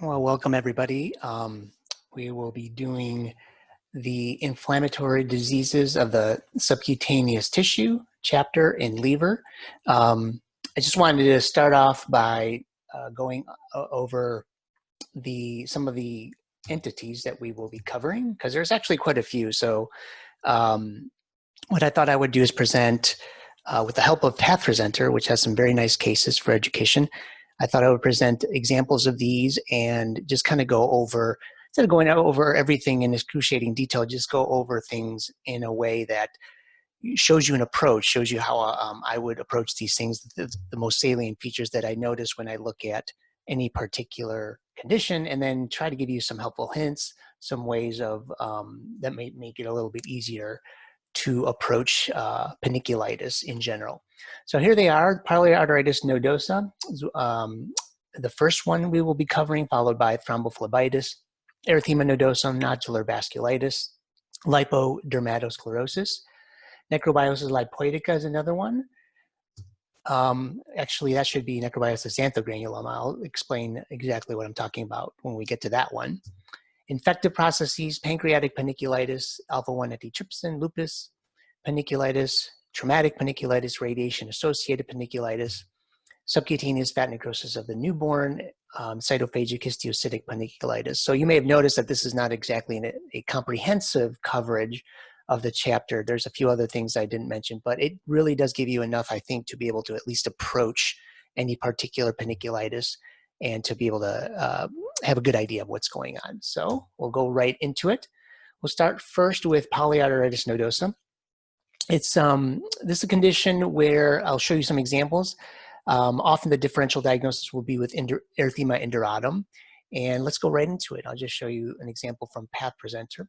Well, welcome everybody. We will be doing the inflammatory diseases of the subcutaneous tissue chapter in liver. I just wanted to start off by going over some of the entities that we will be covering, because there's actually quite a few. So what I thought I would do is present with the help of Path Presenter, which has some very nice cases for education. I thought I would present examples of these and just kind of go over, instead of going over everything in excruciating detail, just go over things in a way that shows you an approach, shows you how I would approach these things, the most salient features that I notice when I look at any particular condition, and then try to give you some helpful hints, some ways of that may make it a little bit easier to approach panniculitis in general. So here they are, polyarteritis nodosa. The first one we will be covering, followed by thrombophlebitis, erythema nodosum, nodular vasculitis, lipodermatosclerosis. Necrobiosis lipoidica is another one. Actually, that should be necrobiosis xanthogranuloma. I'll explain exactly what I'm talking about when we get to that one. Infective processes, pancreatic panniculitis, alpha-1 antitrypsin, lupus, panniculitis, traumatic panniculitis, radiation-associated panniculitis, subcutaneous fat necrosis of the newborn, cytophagic histiocytic panniculitis. So you may have noticed that this is not exactly a comprehensive coverage of the chapter. There's a few other things I didn't mention, but it really does give you enough, I think, to be able to at least approach any particular panniculitis and to be able to have a good idea of what's going on. So we'll go right into it. We'll start first with polyarteritis nodosa. It's this is a condition where I'll show you some examples. Often the differential diagnosis will be with erythema induratum. And let's go right into it. I'll just show you an example from Path Presenter.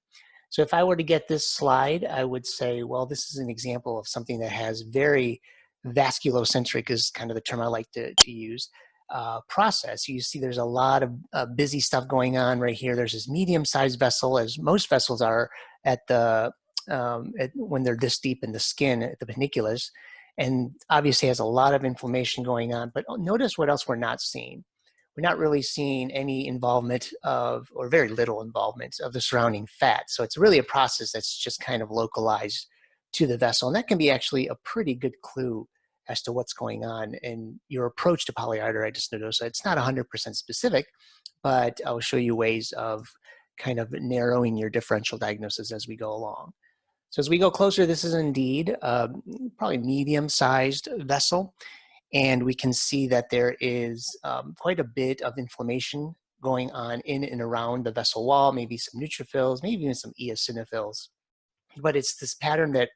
So if I were to get this slide, I would say, well, this is an example of something that has very vasculocentric is kind of the term I like to use. Process. You see there's a lot of busy stuff going on right here. There's this medium-sized vessel, as most vessels are at the when they're this deep in the skin at the panniculus, and obviously has a lot of inflammation going on. But notice what else we're not seeing. We're not really seeing any involvement of, or very little involvement of the surrounding fat. So it's really a process that's just kind of localized to the vessel, and that can be actually a pretty good clue as to what's going on in your approach to polyarteritis nodosa. It's not 100% specific, but I'll show you ways of kind of narrowing your differential diagnosis as we go along. So as we go closer, this is indeed probably medium-sized vessel, and we can see that there is quite a bit of inflammation going on in and around the vessel wall, maybe some neutrophils, maybe even some eosinophils. But it's this pattern that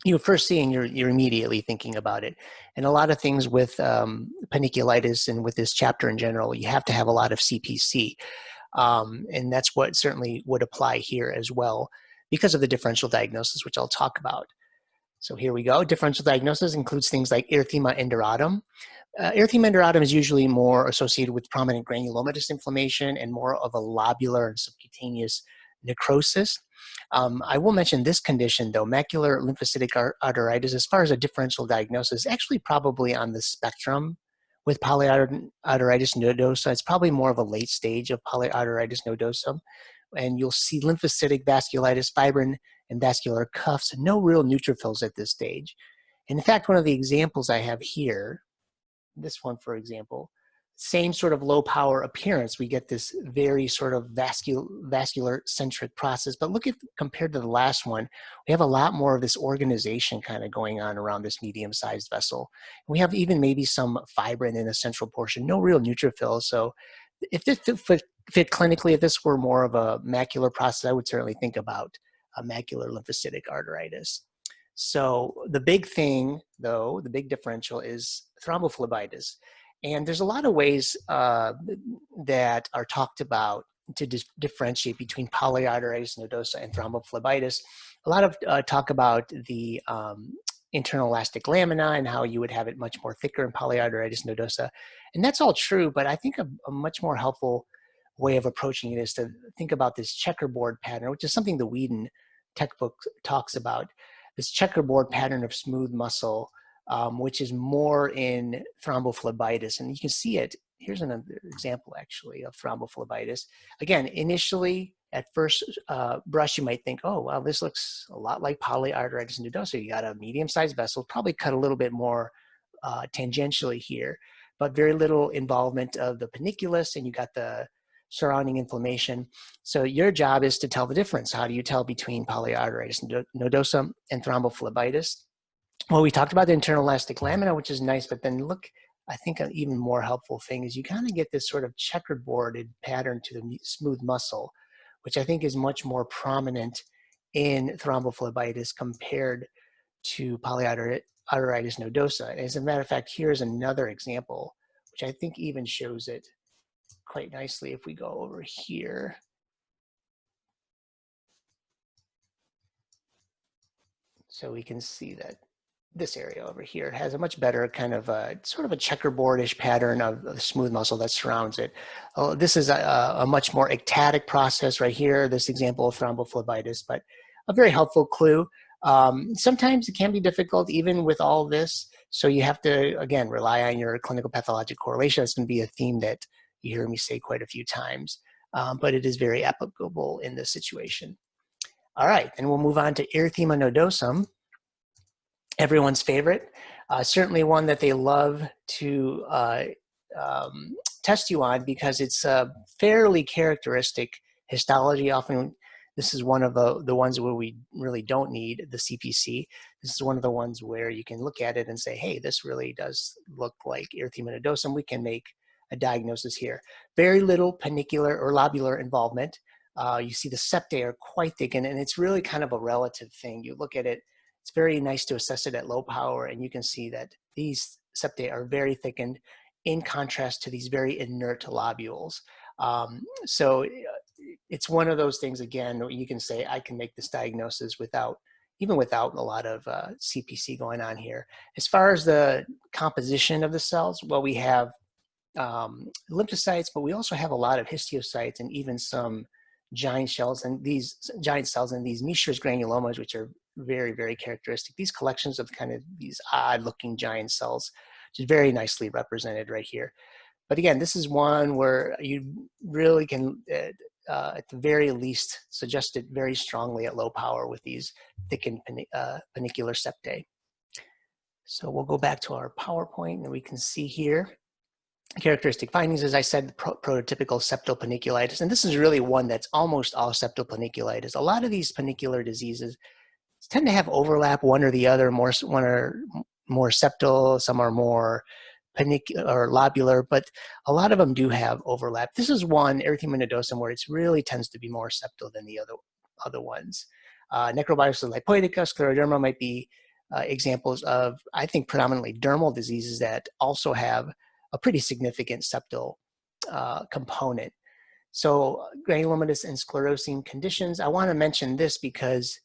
you first see and you're immediately thinking about it. And a lot of things with panniculitis and with this chapter in general, you have to have a lot of CPC. And that's what certainly would apply here as well because of the differential diagnosis, which I'll talk about. So here we go. Differential diagnosis includes things like erythema induratum. Erythema induratum is usually more associated with prominent granulomatous inflammation and more of a lobular and subcutaneous necrosis. I will mention this condition, though, macular lymphocytic arteritis, as far as a differential diagnosis, actually probably on the spectrum with polyarteritis nodosa. It's probably more of a late stage of polyarteritis nodosa. And you'll see lymphocytic vasculitis, fibrin, and vascular cuffs, no real neutrophils at this stage. And in fact, one of the examples I have here, this one, for example, same sort of low power appearance. We get this very sort of vascular centric process, but look at, compared to the last one, we have a lot more of this organization kind of going on around this medium-sized vessel. We have even maybe some fibrin in the central portion, no real neutrophils. So if this fit clinically, if this were more of a macular process, I would certainly think about a macular lymphocytic arteritis. So the big thing, though, the big differential is thrombophlebitis. And there's a lot of ways that are talked about to differentiate between polyarteritis nodosa and thrombophlebitis. A lot of talk about the internal elastic lamina and how you would have it much more thicker in polyarteritis nodosa. And that's all true, but I think a much more helpful way of approaching it is to think about this checkerboard pattern, which is something the Whedon textbook talks about, this checkerboard pattern of smooth muscle, which is more in thrombophlebitis. And you can see it here's another example actually of thrombophlebitis. Again, initially at first brush, you might think, oh, well, this looks a lot like polyarteritis nodosa. You got a medium-sized vessel, probably cut a little bit more tangentially here, but very little involvement of the panniculus, and you got the surrounding inflammation. So your job is to tell the difference. How do you tell between polyarteritis nodosa and thrombophlebitis? Well, we talked about the internal elastic lamina, which is nice, but then look, I think an even more helpful thing is you kind of get this sort of checkerboarded pattern to the smooth muscle, which I think is much more prominent in thrombophlebitis compared to polyarteritis nodosa. As a matter of fact, here's another example, which I think even shows it quite nicely if we go over here. So we can see that this area over here has a much better kind of sort of a checkerboardish pattern of the smooth muscle that surrounds it. This is a much more ectatic process right here, this example of thrombophlebitis, but a very helpful clue. Sometimes it can be difficult even with all this, so you have to, again, rely on your clinical pathologic correlation. That's going to be a theme that you hear me say quite a few times, but it is very applicable in this situation. All right, then we'll move on to erythema nodosum. Everyone's favorite, certainly one that they love to test you on because it's a fairly characteristic histology. Often this is one of the ones where we really don't need the CPC. This is one of the ones where you can look at it and say, hey, this really does look like erythema nodosum. We can make a diagnosis here. Very little pannicular or lobular involvement. You see the septae are quite thickened, and it's really kind of a relative thing. You look at it, it's very nice to assess it at low power, and you can see that these septae are very thickened in contrast to these very inert lobules. So it's one of those things, again, where you can say, I can make this diagnosis even without a lot of CPC going on here. As far as the composition of the cells, well, we have lymphocytes, but we also have a lot of histiocytes and even some giant cells, and these Meschers granulomas, which are very, very characteristic. These collections of kind of these odd-looking giant cells, which is very nicely represented right here. But again, this is one where you really can, at the very least, suggest it very strongly at low power with these thickened pannicular septae. So we'll go back to our PowerPoint, and we can see here characteristic findings, as I said, prototypical septal panniculitis, and this is really one that's almost all septal panniculitis. A lot of these pannicular diseases tend to have overlap, one or the other. One are more septal, some are more pannicular or lobular, but a lot of them do have overlap. This is one, erythema nodosum, where it really tends to be more septal than the other ones. Necrobiosis lipoidica, scleroderma might be examples of, I think, predominantly dermal diseases that also have a pretty significant septal component. So granulomatous and sclerosing conditions, I want to mention this because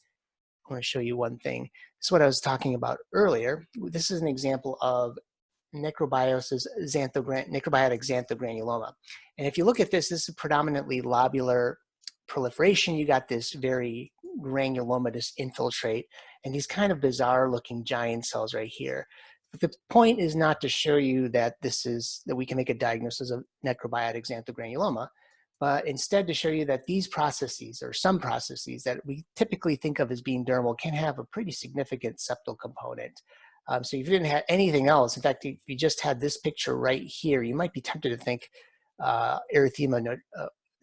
I want to show you one thing. This is what I was talking about earlier. This is an example of necrobiotic xanthogranuloma. And if you look at this, this is predominantly lobular proliferation. You got this very granulomatous infiltrate and these kind of bizarre looking giant cells right here. But the point is not to show you that that we can make a diagnosis of necrobiotic xanthogranuloma, but instead to show you that these processes, or some processes that we typically think of as being dermal, can have a pretty significant septal component. So if you didn't have anything else, in fact, if you just had this picture right here, you might be tempted to think erythema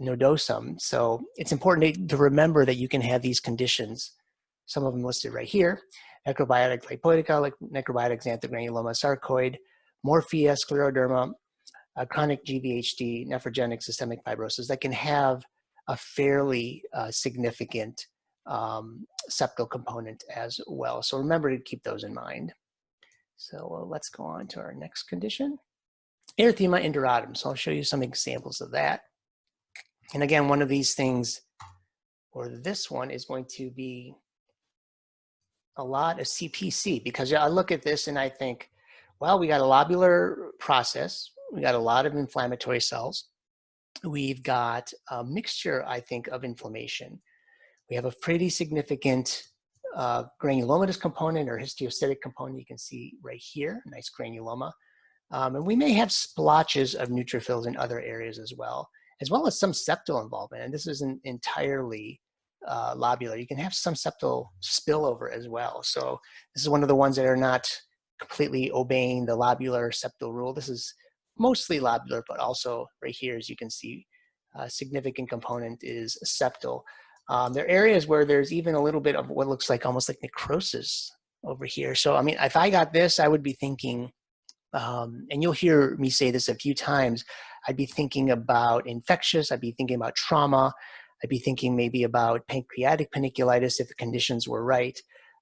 nodosum. So it's important to remember that you can have these conditions, some of them listed right here: necrobiotic lipoidica, like necrobiotic xanthogranuloma sarcoid, morphea, scleroderma, chronic GVHD, nephrogenic systemic fibrosis, that can have a fairly significant septal component as well. So remember to keep those in mind. So let's go on to our next condition, erythema induratum. So I'll show you some examples of that. And again, one of these things, or this one, is going to be a lot of CPC, because I look at this and I think, well, we got a lobular process, we got a lot of inflammatory cells, we've got a mixture, I think, of inflammation. We have a pretty significant granulomatous component or histiocytic component. You can see right here, nice granuloma. And we may have splotches of neutrophils in other areas as well as some septal involvement. And this isn't entirely lobular. You can have some septal spillover as well. So this is one of the ones that are not completely obeying the lobular septal rule. This is mostly lobular, but also right here, as you can see, a significant component is septal. There are areas where there's even a little bit of what looks like almost like necrosis over here. So, I mean, if I got this, I would be thinking, and you'll hear me say this a few times, I'd be thinking about infectious, I'd be thinking about trauma, I'd be thinking maybe about pancreatic panniculitis if the conditions were right.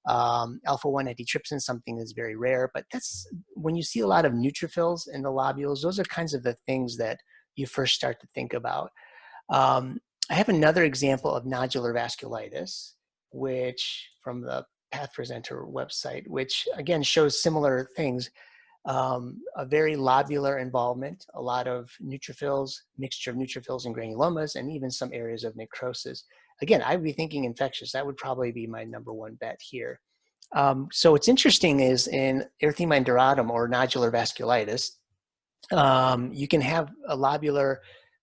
Alpha-1 antitrypsin, something that's very rare, but that's when you see a lot of neutrophils in the lobules, those are kinds of the things that you first start to think about. I have another example of nodular vasculitis, which from the Path Presenter website, which again shows similar things. A very lobular involvement, a lot of neutrophils, mixture of neutrophils and granulomas, and even some areas of necrosis. Again, I'd be thinking infectious. That would probably be my #1 bet here. So what's interesting is in erythema induratum or nodular vasculitis, you can have a lobular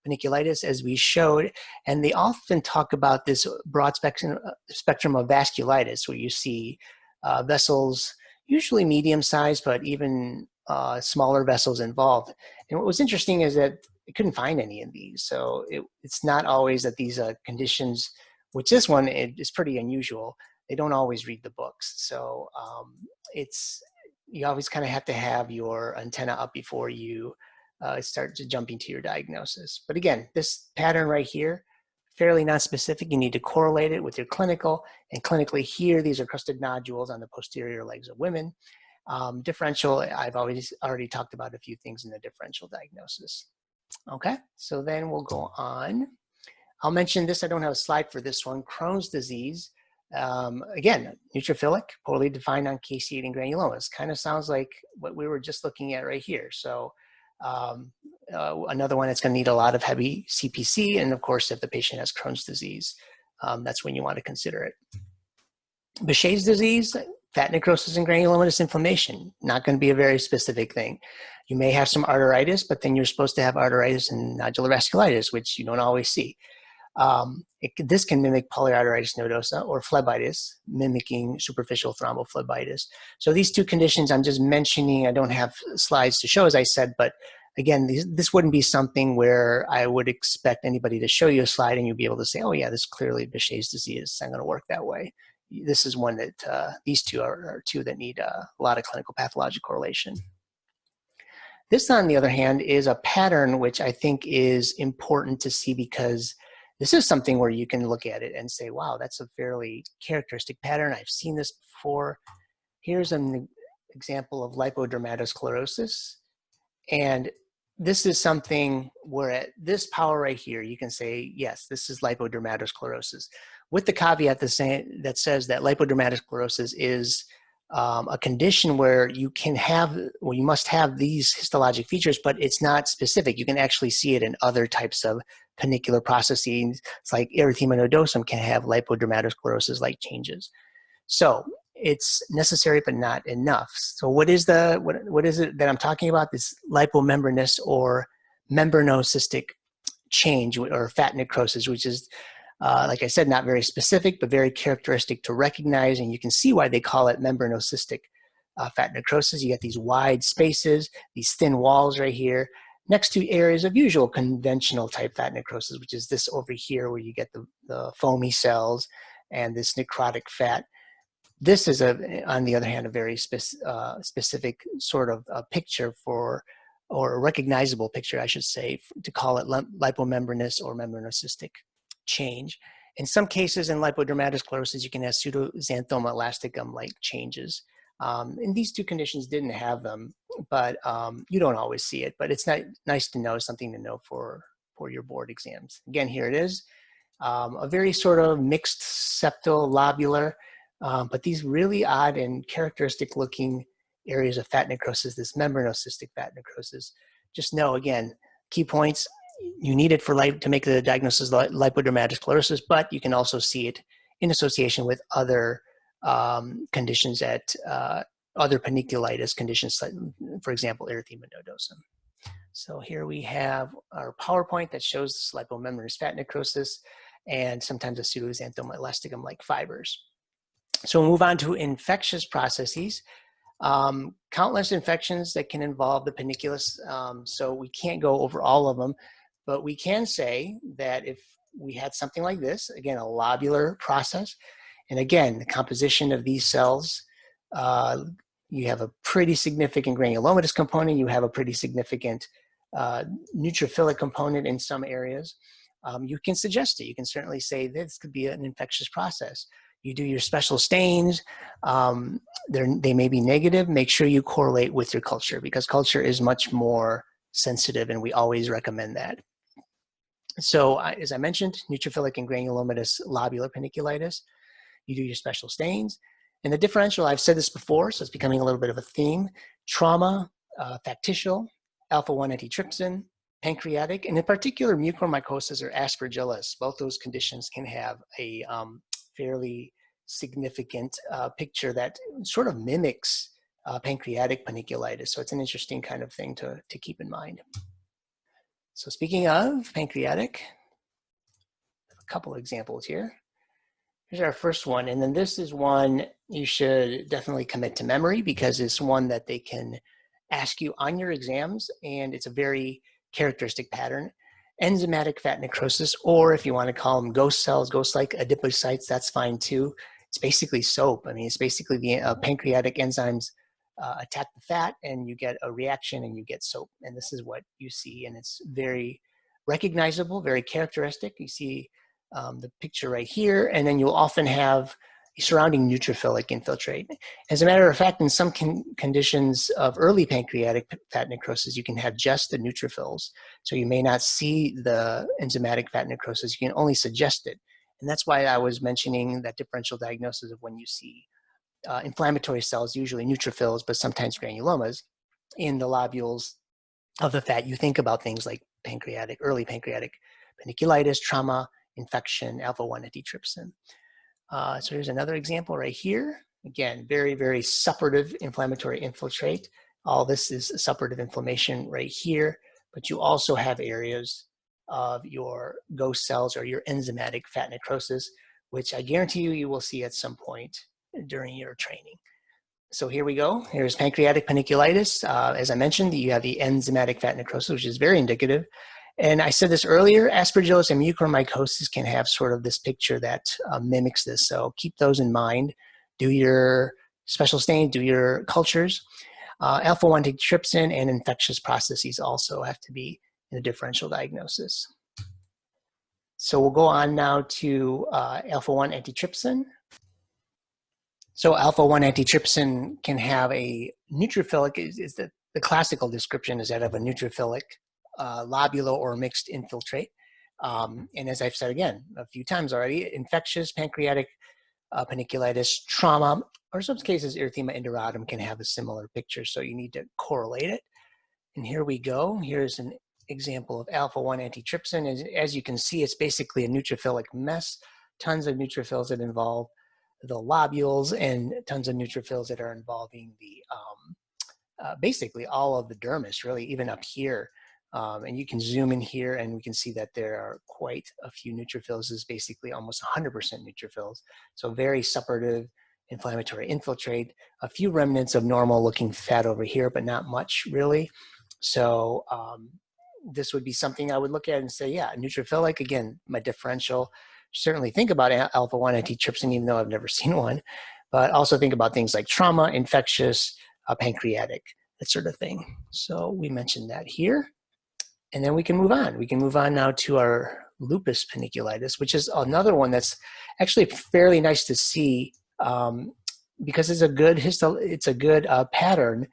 panniculitis as we showed, and they often talk about this broad spectrum of vasculitis where you see vessels, usually medium-sized, but even smaller vessels involved. And what was interesting is that I couldn't find any of these. So it's not always that these conditions, which this one is pretty unusual, they don't always read the books. So you always kind of have to have your antenna up before you start to jump into your diagnosis. But again, this pattern right here, fairly non-specific. You need to correlate it with your clinical, and clinically here, these are crusted nodules on the posterior legs of women. Differential, I've already talked about a few things in the differential diagnosis. Okay, so then we'll go on. I'll mention this, I don't have a slide for this one, Crohn's disease. Again, neutrophilic, poorly defined on caseating granulomas. Kind of sounds like what we were just looking at right here. So another one that's going to need a lot of heavy CPC, and of course, if the patient has Crohn's disease, that's when you want to consider it. BEHCET'S disease, fat necrosis and granulomatous inflammation, not going to be a very specific thing. You may have some arteritis, but then you're supposed to have arteritis and nodular vasculitis, which you don't always see. This can mimic polyarteritis nodosa or phlebitis, mimicking superficial thrombophlebitis. So these two conditions I'm just mentioning, I don't have slides to show, as I said, but again, this wouldn't be something where I would expect anybody to show you a slide and you'd be able to say, oh yeah, this is clearly BEHCET'S disease, it's not going to work that way. This is one that, these two are two that need a lot of clinical pathologic correlation. This, on the other hand, is a pattern which I think is important to see, because this is something where you can look at it and say, wow, that's a fairly characteristic pattern. I've seen this before. Here's an example of lipodermatosclerosis. And this is something where at this power right here, you can say, yes, this is lipodermatosclerosis, with the caveat that says that lipodermatosclerosis is a condition where you can have, well, you must have these histologic features, but it's not specific. You can actually see it in other types of pannicular processes. It's like erythema nodosum can have lipodermatosclerosis-like changes. So it's necessary, but not enough. So what is it that I'm talking about? This lipomembranous or membranocystic change, or fat necrosis, which is, like I said, not very specific, but very characteristic to recognize. And you can see why they call it membranocystic fat necrosis. You get these wide spaces, these thin walls right here, next to areas of usual conventional type fat necrosis, which is this over here where you get the foamy cells and this necrotic fat. This is, on the other hand, a very specific sort of a picture for, or a recognizable picture, I should say, to call it lipomembranous or membranocystic change. In some cases in lipodermatosclerosis, you can have pseudoxanthoma elasticum-like changes. And these two conditions didn't have them, but you don't always see it. But it's nice to know, something to know for your board exams. Again, here it is, a very sort of mixed septal lobular, but these really odd and characteristic looking areas of fat necrosis, this membranocystic fat necrosis. Just know, again, key points, you need it to make the diagnosis of lipodermatosclerosis, but you can also see it in association with other conditions that other paniculitis conditions, like, for example, erythema nodosum. So here we have our PowerPoint that shows lipomembranous fat necrosis and sometimes a pseudoxanthoma elasticum-like fibers. So we'll move on to infectious processes. Countless infections that can involve the panniculus, so we can't go over all of them, but we can say that if we had something like this, again, a lobular process, and again, the composition of these cells, you have a pretty significant granulomatous component, you have a pretty significant neutrophilic component in some areas. You can suggest it. You can certainly say this could be an infectious process. You do your special stains. They may be negative. Make sure you correlate with your culture, because culture is much more sensitive, and we always recommend that. So as I mentioned, neutrophilic and granulomatous lobular panniculitis. You do your special stains. And the differential, I've said this before, so it's becoming a little bit of a theme: trauma, factitial, alpha-1 antitrypsin, pancreatic, and in particular mucormycosis or aspergillus. Both those conditions can have a fairly significant picture that sort of mimics pancreatic panniculitis. So it's an interesting kind of thing to keep in mind. So speaking of pancreatic, a couple of examples here. Here's our first one, and then this is one you should definitely commit to memory, because it's one that they can ask you on your exams, and it's a very characteristic pattern. Enzymatic fat necrosis, or if you want to call them ghost cells, ghost-like adipocytes, that's fine too. It's basically soap. I mean, it's basically the pancreatic enzymes attack the fat, and you get a reaction and you get soap. And this is what you see, and it's very recognizable, very characteristic. You see the picture right here, and then you'll often have surrounding neutrophilic infiltrate. As a matter of fact, in some conditions of early pancreatic fat necrosis, you can have just the neutrophils. So you may not see the enzymatic fat necrosis, you can only suggest it. And that's why I was mentioning that differential diagnosis of when you see inflammatory cells, usually neutrophils, but sometimes granulomas, in the lobules of the fat. You think about things like pancreatic, early pancreatic panniculitis, trauma, infection, alpha-1 antitrypsin. So here's another example right here. Again, very, very suppurative inflammatory infiltrate. All this is suppurative inflammation right here, but you also have areas of your ghost cells or your enzymatic fat necrosis, which I guarantee you will see at some point during your training. So here we go. Here's pancreatic panniculitis. As I mentioned, you have the enzymatic fat necrosis, which is very indicative. And I said this earlier, aspergillus and mucormycosis can have sort of this picture that mimics this. So keep those in mind. Do your special stain, do your cultures. Alpha-1 antitrypsin and infectious processes also have to be in a differential diagnosis. So we'll go on now to alpha-1 antitrypsin. So alpha-1 antitrypsin can have a neutrophilic, is the classical description is that of a neutrophilic lobular or mixed infiltrate. And as I've said again a few times already, infectious pancreatic panniculitis, trauma, or some cases erythema induratum can have a similar picture, so you need to correlate it. And here we go. Here's an example of alpha-1 antitrypsin. As you can see, it's basically a neutrophilic mess, tons of neutrophils that involve the lobules and tons of neutrophils that are involving the basically all of the dermis, really, even up here. And you can zoom in here and we can see that there are quite a few neutrophils. This is basically almost 100% neutrophils. So very suppurative inflammatory infiltrate, a few remnants of normal looking fat over here, but not much really. So this would be something I would look at and say, yeah, neutrophilic, again, my differential. Certainly think about alpha-1 antitrypsin, even though I've never seen one, but also think about things like trauma, infectious, pancreatic, that sort of thing. So we mentioned that here. And then we can move on. We can move on now to our lupus panniculitis, which is another one that's actually fairly nice to see because it's a good pattern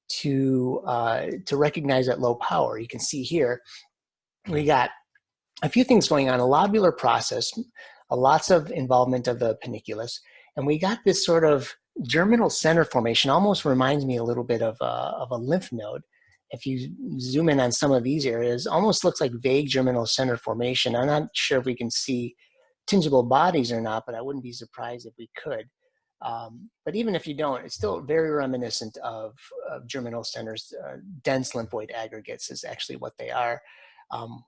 to recognize at low power. You can see here we got a few things going on, a lobular process, lots of involvement of the panniculus, and we got this sort of germinal center formation. Almost reminds me a little bit of a lymph node. If you zoom in on some of these areas, almost looks like vague germinal center formation. I'm not sure if we can see tingible bodies or not, but I wouldn't be surprised if we could. But even if you don't, it's still very reminiscent of germinal centers. Dense lymphoid aggregates is actually what they are.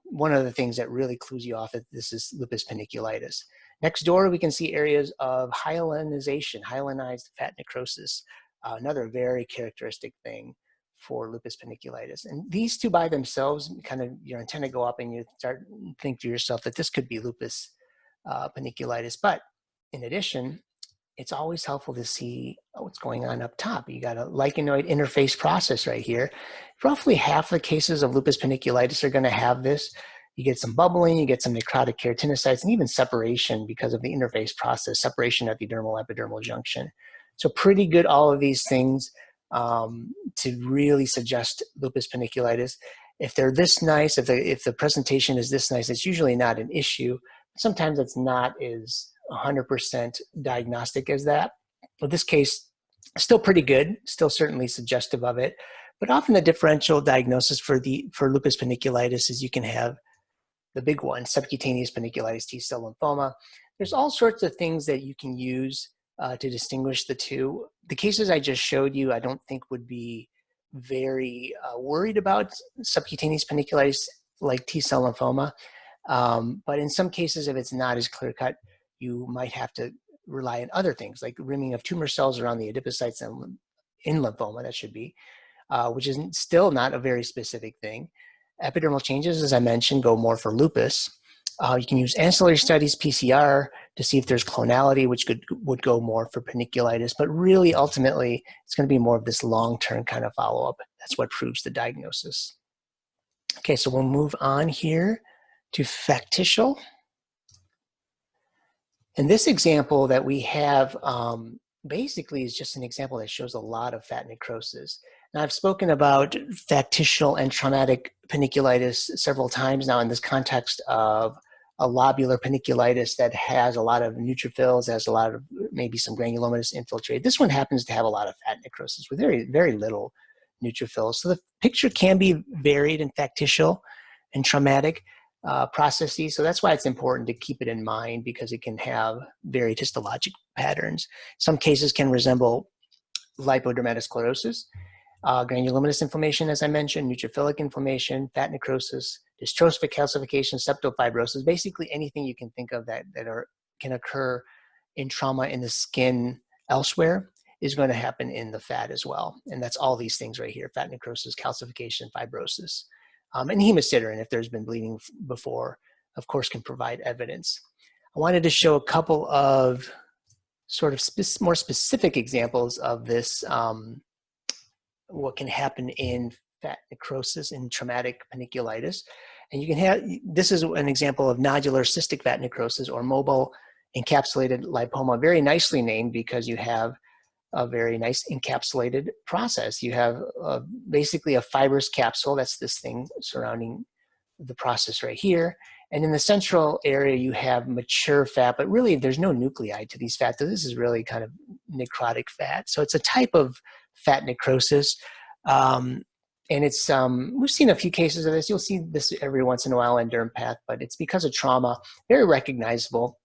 One of the things that really clues you off that this is lupus panniculitis. Next door, we can see areas of hyalinization, hyalinized fat necrosis, another very characteristic thing for lupus panniculitis. And these two by themselves, kind of your antenna go up and you start to think to yourself that this could be lupus panniculitis. But in addition, it's always helpful to see what's going on up top. You got a lichenoid interface process right here. Roughly half the cases of lupus panniculitis are going to have this. You get some bubbling, you get some necrotic keratinocytes, and even separation because of the interface process, separation at the dermal-epidermal junction. So pretty good, all of these things to really suggest lupus panniculitis. If they're this nice, if the presentation is this nice, it's usually not an issue. Sometimes it's not as 100% diagnostic as that. In this case, still pretty good, still certainly suggestive of it. But often the differential diagnosis for lupus panniculitis is you can have the big one, subcutaneous panniculitis T-cell lymphoma. There's all sorts of things that you can use to distinguish the two. The cases I just showed you, I don't think would be very worried about subcutaneous panniculitis like T-cell lymphoma. But in some cases, if it's not as clear-cut, you might have to rely on other things like rimming of tumor cells around the adipocytes and in lymphoma, that should be, which is still not a very specific thing. Epidermal changes, as I mentioned, go more for lupus. You can use ancillary studies, PCR, to see if there's clonality, which would go more for panniculitis. But really, ultimately, it's going to be more of this long-term kind of follow-up. That's what proves the diagnosis. Okay, so we'll move on here to factitial. And this example that we have basically is just an example that shows a lot of fat necrosis. Now, I've spoken about factitial and traumatic panniculitis several times now in this context of a lobular panniculitis that has a lot of neutrophils, has a lot of maybe some granulomatous infiltrate. This one happens to have a lot of fat necrosis with very, very little neutrophils. So the picture can be varied in factitial and traumatic processes. So that's why it's important to keep it in mind, because it can have varied histologic patterns. Some cases can resemble lipodermatosclerosis, granulomatous inflammation, as I mentioned, neutrophilic inflammation, fat necrosis, dystrophic calcification, septofibrosis, basically anything you can think of that can occur in trauma in the skin elsewhere is going to happen in the fat as well. And that's all these things right here: fat necrosis, calcification, fibrosis. And hemosiderin, if there's been bleeding before, of course, can provide evidence. I wanted to show a couple of sort of more specific examples of this, what can happen in fat necrosis in traumatic panniculitis. And you can have, this is an example of nodular cystic fat necrosis or mobile encapsulated lipoma, very nicely named because you have a very nice encapsulated process. You have basically a fibrous capsule, that's this thing surrounding the process right here. And in the central area, you have mature fat, but really there's no nuclei to these fats. So this is really kind of necrotic fat. So it's a type of fat necrosis. And it's, we've seen a few cases of this. You'll see this every once in a while in derm path, but it's because of trauma, very recognizable,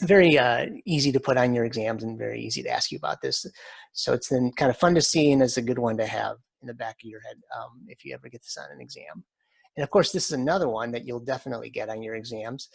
very easy to put on your exams and very easy to ask you about this. So it's then kind of fun to see, and it's a good one to have in the back of your head if you ever get this on an exam. And of course, this is another one that you'll definitely get on your exams.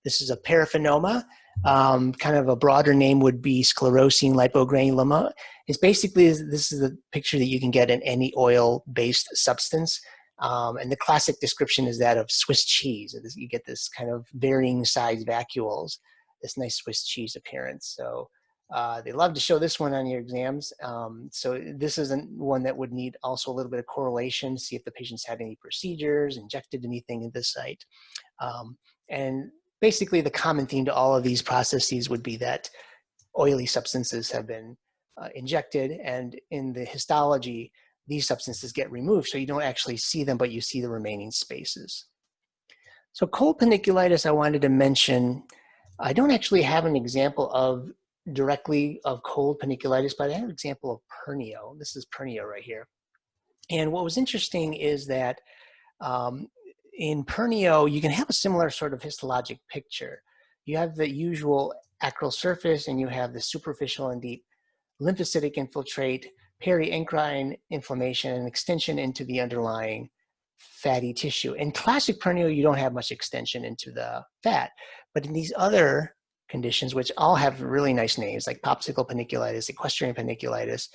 This is a paraphenoma. Kind of a broader name would be sclerosing lipogranuloma. It's basically, this is the picture that you can get in any oil-based substance. And the classic description is that of Swiss cheese. You get this kind of varying size vacuoles, this nice Swiss cheese appearance. So they love to show this one on your exams. So this is one that would need also a little bit of correlation, see if the patient's had any procedures, injected anything at this site. And basically the common theme to all of these processes would be that oily substances have been injected, and in the histology, these substances get removed. So you don't actually see them, but you see the remaining spaces. So cold panniculitis, I wanted to mention, I don't actually have an example of directly of cold panniculitis, but I have an example of pernio. This is pernio right here. And what was interesting is that in pernio, you can have a similar sort of histologic picture. You have the usual acral surface, and you have the superficial and deep lymphocytic infiltrate, periencrine inflammation, and extension into the underlying fatty tissue. In classic perneal, you don't have much extension into the fat, but in these other conditions, which all have really nice names, like popsicle panniculitis, equestrian panniculitis,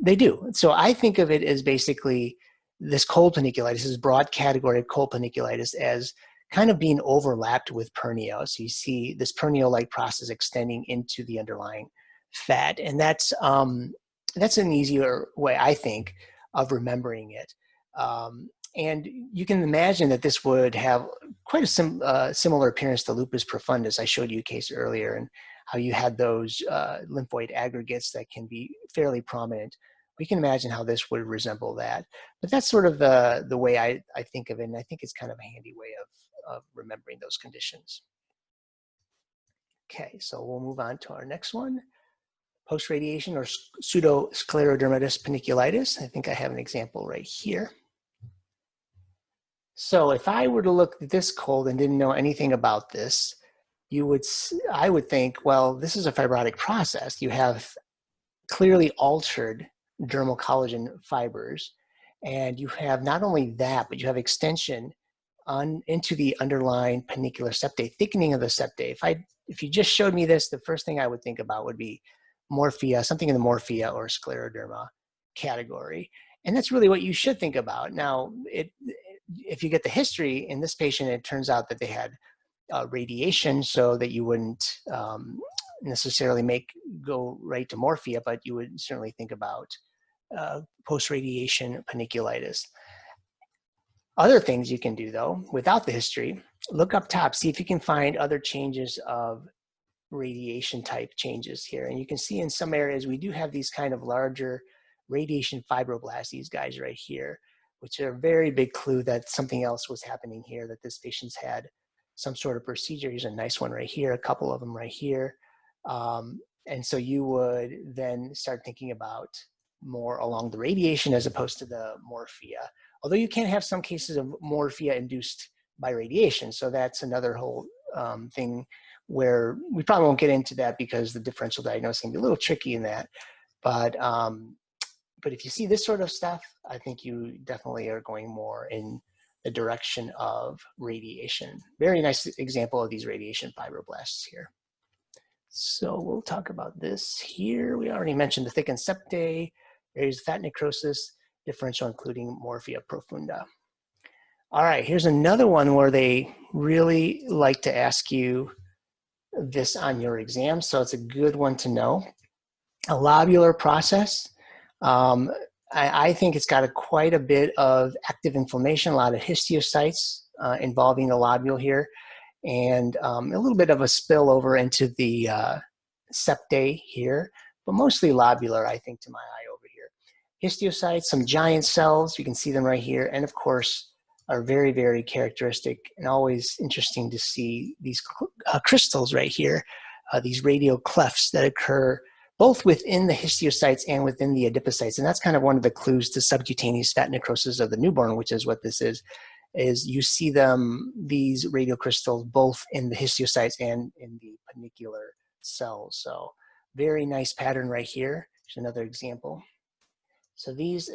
they do. So I think of it as basically this cold panniculitis, this broad category of cold panniculitis, as kind of being overlapped with perneal. So you see this perneal-like process extending into the underlying fat, and that's an easier way, I think, of remembering it. And you can imagine that this would have quite a similar appearance to lupus profundus. I showed you a case earlier, and how you had those lymphoid aggregates that can be fairly prominent. We can imagine how this would resemble that. But that's sort of the way I think of it, and I think it's kind of a handy way of remembering those conditions. Okay, so we'll move on to our next one. Post-radiation or pseudo-sclerodermatous panniculitis. I think I have an example right here. So if I were to look at this cold and didn't know anything about this, I would think, well, this is a fibrotic process. You have clearly altered dermal collagen fibers, and you have not only that, but you have extension into the underlying pannicular septae, thickening of the septae. If you just showed me this, the first thing I would think about would be morphea, something in the morphea or scleroderma category. And that's really what you should think about. Now, if you get the history in this patient, it turns out that they had radiation, so that you wouldn't necessarily go right to morphea, but you would certainly think about post-radiation panniculitis. Other things you can do, though, without the history, look up top, see if you can find other changes of radiation type changes here. And you can see in some areas we do have these kind of larger radiation fibroblasts, these guys right here, which are a very big clue that something else was happening here, that this patient's had some sort of procedure. Here's a nice one right here, a couple of them right here. And so you would then start thinking about more along the radiation as opposed to the morphea. Although you can have some cases of morphea induced by radiation. So that's another whole thing where we probably won't get into that because the differential diagnosis can be a little tricky in that. But if you see this sort of stuff, I think you definitely are going more in the direction of radiation. Very nice example of these radiation fibroblasts here. So we'll talk about this here. We already mentioned the thickened septae, areas of fat necrosis, differential including morphea profunda. All right, here's another one where they really like to ask you this on your exam, so it's a good one to know. A lobular process. I think it's got quite a bit of active inflammation, a lot of histiocytes involving the lobule here, and a little bit of a spill over into the septae here, but mostly lobular, I think, to my eye over here. Histiocytes, some giant cells, you can see them right here, and of course are very, very characteristic and always interesting to see these crystals right here, these radial clefts that occur both within the histiocytes and within the adipocytes. And that's kind of one of the clues to subcutaneous fat necrosis of the newborn, which is what this is you see these radial crystals both in the histiocytes and in the pannicular cells. So very nice pattern right here. Here's another example. So these,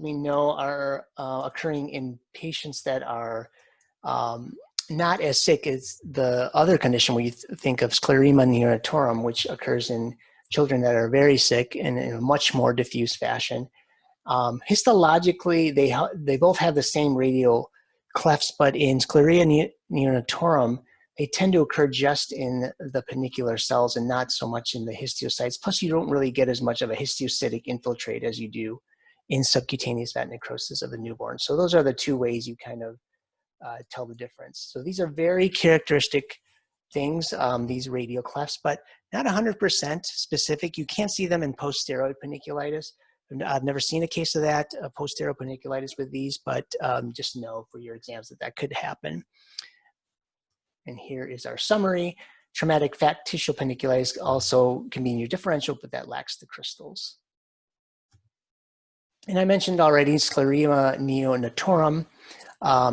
we know, are occurring in patients that are not as sick as the other condition we think of, sclerema neonatorum, which occurs in children that are very sick and in a much more diffuse fashion. Histologically, they both have the same radial clefts, but in scleria neonatorum, they tend to occur just in the pannicular cells and not so much in the histiocytes. Plus, you don't really get as much of a histiocytic infiltrate as you do in subcutaneous fat necrosis of the newborn. So those are the two ways you kind of tell the difference. So these are very characteristic things, these radial clefts, but not 100% specific. You can't see them in post-steroid panniculitis. I've never seen a case of that, post-steroid panniculitis with these, but just know for your exams that could happen. And here is our summary. Traumatic fat tissue panniculitis also can be in your differential, but that lacks the crystals. And I mentioned already sclerema neonatorum.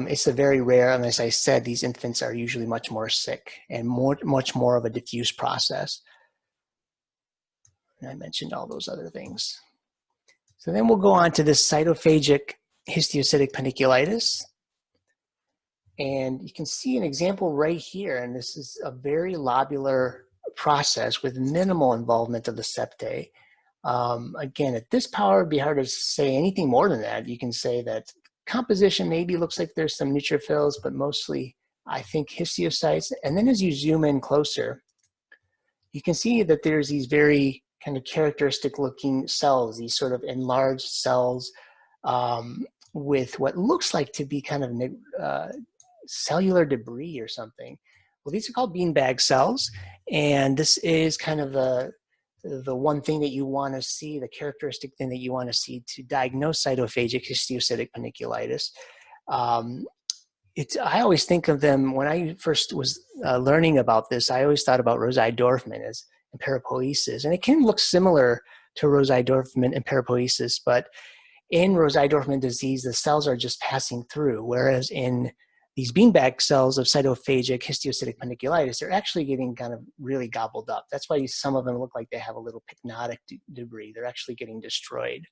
It's a very rare, and as I said, these infants are usually much more sick and much more of a diffuse process. And I mentioned all those other things. So then we'll go on to this cytophagic histiocytic panniculitis. And you can see an example right here, and this is a very lobular process with minimal involvement of the septae. Again, at this power, it'd be hard to say anything more than that. You can say that composition maybe looks like there's some neutrophils, but mostly, I think, histiocytes. And then as you zoom in closer, you can see that there's these very kind of characteristic looking cells, these sort of enlarged cells with what looks like to be kind of cellular debris or something. Well, these are called beanbag cells, and this is kind of the one thing that you want to see, the characteristic thing that you want to see to diagnose cytophagic histiocytic panniculitis. I always think of them, when I first was learning about this, I always thought about Rosai-Dorfman as and parapoiesis, and it can look similar to Rosai-Dorfman and parapoiesis, but in Rosai-Dorfman disease, the cells are just passing through, whereas in these beanbag cells of cytophagic histiocytic panniculitis, they're actually getting kind of really gobbled up. That's why some of them look like they have a little pycnotic debris. They're actually getting destroyed.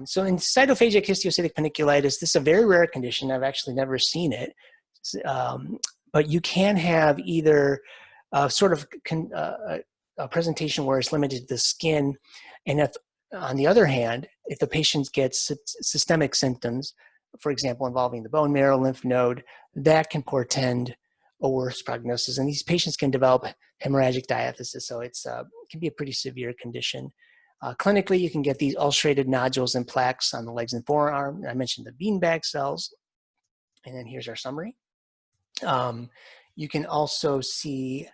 So in cytophagic histiocytic panniculitis, this is a very rare condition. I've actually never seen it. But you can have either sort of a presentation where it's limited to the skin, and if, on the other hand, if the patient gets systemic symptoms, for example, involving the bone marrow, lymph node, that can portend a worse prognosis. And these patients can develop hemorrhagic diathesis, so it can be a pretty severe condition. Clinically, you can get these ulcerated nodules and plaques on the legs and forearm. I mentioned the beanbag cells, and then here's our summary. You can also see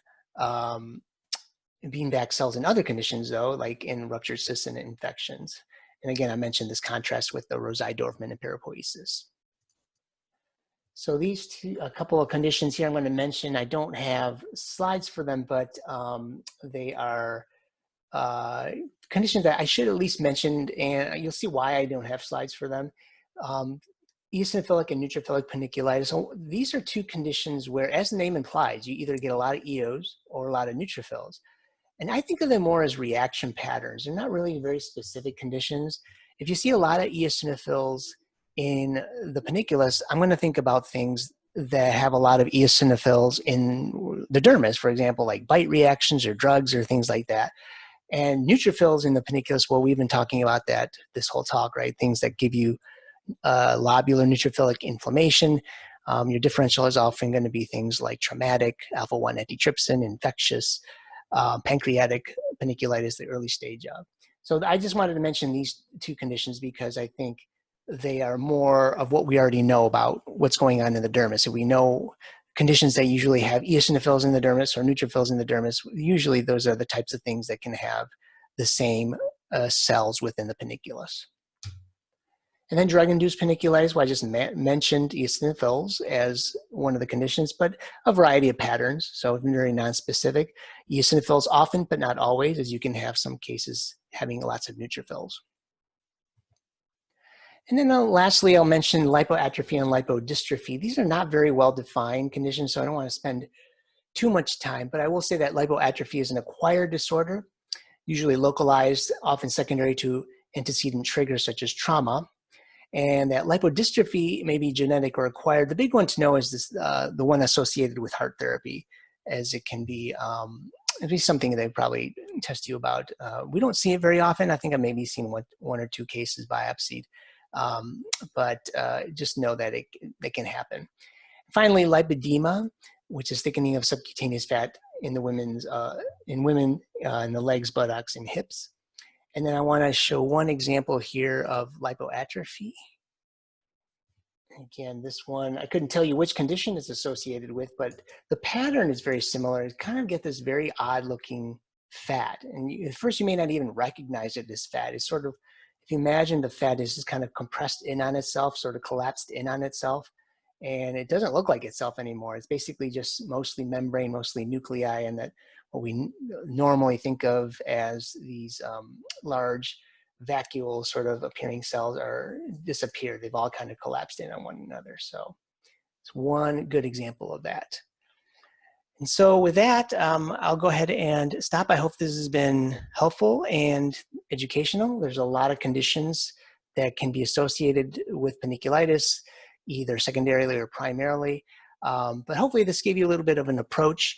beanbag cells in other conditions, though, like in ruptured cysts and infections. And again, I mentioned this contrast with the Rosai-Dorfman and parapoiesis. So these a couple of conditions here I'm going to mention. I don't have slides for them, but they are conditions that I should at least mention, and you'll see why I don't have slides for them. Eosinophilic and neutrophilic panniculitis. So these are two conditions where, as the name implies, you either get a lot of eos or a lot of neutrophils. And I think of them more as reaction patterns. They're not really very specific conditions. If you see a lot of eosinophils in the panniculus, I'm going to think about things that have a lot of eosinophils in the dermis, for example, like bite reactions or drugs or things like that. And neutrophils in the panniculus, well, we've been talking about that this whole talk, right? Things that give you lobular neutrophilic inflammation. Your differential is often going to be things like traumatic, alpha-1 antitrypsin, infectious, pancreatic panniculitis, the early stage of. So I just wanted to mention these two conditions because I think they are more of what we already know about what's going on in the dermis. So we know conditions that usually have eosinophils in the dermis or neutrophils in the dermis. Usually those are the types of things that can have the same cells within the panniculus. And then drug-induced panniculitis, well, I just mentioned eosinophils as one of the conditions, but a variety of patterns, so very nonspecific. Eosinophils often, but not always, as you can have some cases having lots of neutrophils. And then lastly, I'll mention lipoatrophy and lipodystrophy. These are not very well-defined conditions, so I don't want to spend too much time, but I will say that lipoatrophy is an acquired disorder, usually localized, often secondary to antecedent triggers such as trauma. And that lipodystrophy may be genetic or acquired. The big one to know is this, the one associated with heart therapy, as it can be, it'd be something they probably test you about. We don't see it very often. I think I've maybe seen one or two cases biopsied, but just know that it can happen. Finally, lipedema, which is thickening of subcutaneous fat in the women in the legs, buttocks, and hips. And then I want to show one example here of lipoatrophy. Again, this one, I couldn't tell you which condition it's associated with, but the pattern is very similar. You kind of get this very odd looking fat. And at first you may not even recognize it as fat. It's sort of, if you imagine the fat is just kind of compressed in on itself, sort of collapsed in on itself, and it doesn't look like itself anymore. It's basically just mostly membrane, mostly nuclei, and that what we normally think of as these large vacuole sort of appearing cells are disappeared. They've all kind of collapsed in on one another. So it's one good example of that. And so with that, I'll go ahead and stop. I hope this has been helpful and educational. There's a lot of conditions that can be associated with panniculitis, either secondarily or primarily. But hopefully this gave you a little bit of an approach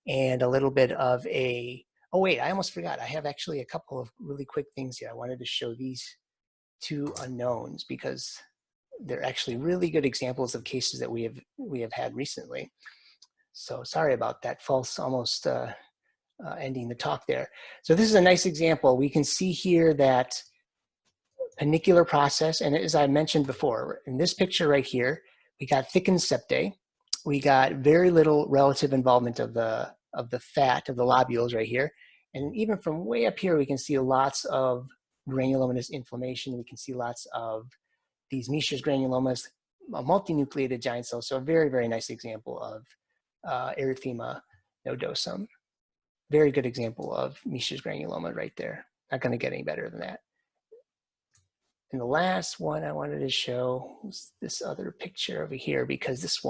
and a little bit of a, oh wait, I almost forgot. I have actually a couple of really quick things here. I wanted to show these two unknowns because they're actually really good examples of cases that we have had recently. So sorry about that false almost ending the talk there. So this is a nice example. We can see here that pannicular process, and as I mentioned before, in this picture right here, we got thickened septae. We got very little relative involvement of the fat, of the lobules right here. And even from way up here, we can see lots of granulomatous inflammation. We can see lots of these Misch's granulomas, multinucleated giant cells. So a very, very nice example of erythema nodosum. Very good example of Misch's granuloma right there. Not going to get any better than that. And the last one I wanted to show was this other picture over here, because this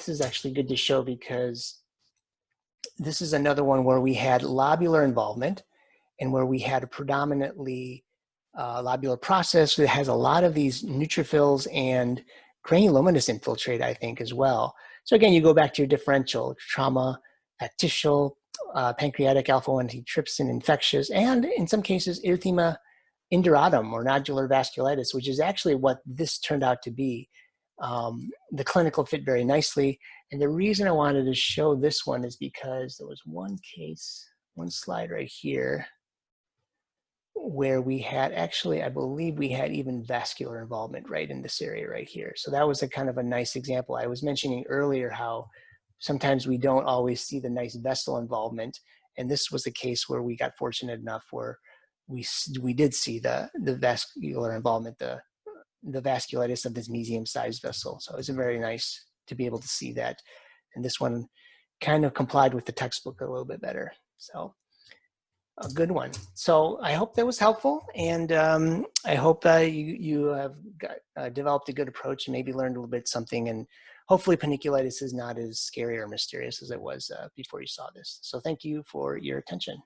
is actually good to show because this is another one where we had lobular involvement and where we had a predominantly lobular process that has a lot of these neutrophils and granulomatous infiltrate, I think, as well. So again, you go back to your differential trauma, factitial, pancreatic alpha-1 antitrypsin infectious, and in some cases, erythema induratum or nodular vasculitis, which is actually what this turned out to be. The clinical fit very nicely. And the reason I wanted to show this one is because there was one case, one slide right here, where we had actually, I believe we had even vascular involvement right in this area right here. So that was a kind of a nice example. I was mentioning earlier how sometimes we don't always see the nice vessel involvement. And this was a case where we got fortunate enough where we did see the vascular involvement, the vasculitis of this mesium-sized vessel. So it was very nice to be able to see that. And this one kind of complied with the textbook a little bit better. So a good one. So I hope that was helpful. And I hope you have developed a good approach and maybe learned a little bit something. And hopefully panniculitis is not as scary or mysterious as it was before you saw this. So thank you for your attention.